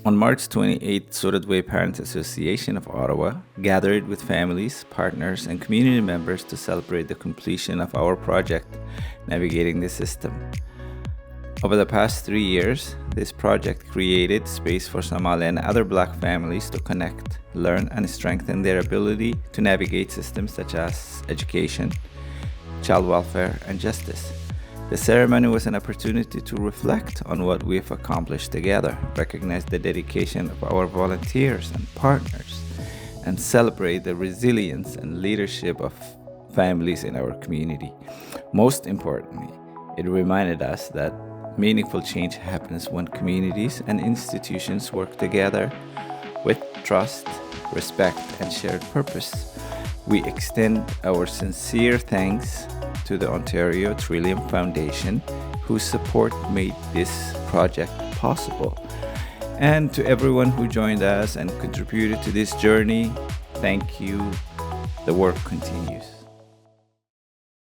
On March 28th, Suradway Parents Association of Ottawa gathered with families, partners, and community members to celebrate the completion of our project, Navigating the System. Over the past 3 years, this project created space for Somali and other Black families to connect, learn, and strengthen their ability to navigate systems such as education, child welfare, and justice. The ceremony was an opportunity to reflect on what we've accomplished together, recognize the dedication of our volunteers and partners, and celebrate the resilience and leadership of families in our community. Most importantly, it reminded us that meaningful change happens when communities and institutions work together with trust, respect, and shared purpose. We extend our sincere thanks to the Ontario Trillium Foundation, whose support made this project possible. And to everyone who joined us and contributed to this journey, thank you. The work continues.